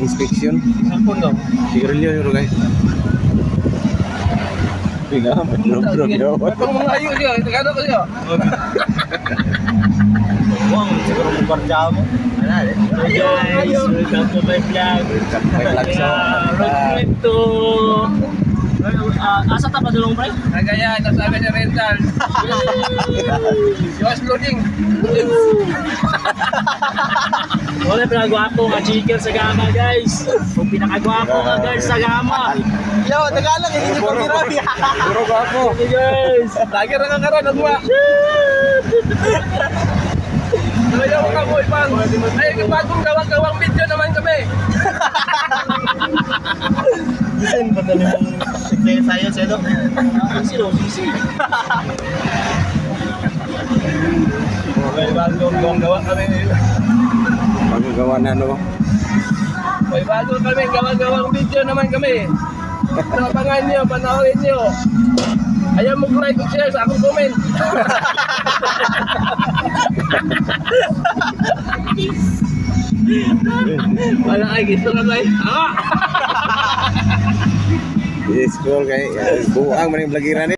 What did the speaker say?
Inspection. Sampun daw. Sigarilyo yung rugay. Pinga, madrog-drog daw. Itong mga ayo siya, Tagalog ko siya. Wow, siguro mo barja mo. Guys, welcome to my vlog. May lakso. Welcome to... asa ta pa dulong, pre? Nagaya, ito sa amin yung rental. Yung loading. Wala pinagwapo nga chicken sa gama, guys. Kung pinakagwapo nga guys sa gama. Yo, Tagalog, hindi ko mirami. Puro ko ako. Okay guys. Lagi na kakaroon, nagwa. Talaga mo ka boy, pang. Ay, bagong gawang video naman kami. Bisin, pagdali mong sikli sa'yo, Selo. Sino? Sisi. Okay, bagong gawa kami. Bagong gawa na no. May bago kami, gawa-gawang video naman kami. Napangan nyo, panoorin nyo. Ayaw mag-like at share sa akong comment. Wala ay, gusto na tayo. Yes, cool kay buang maning blagiran ni.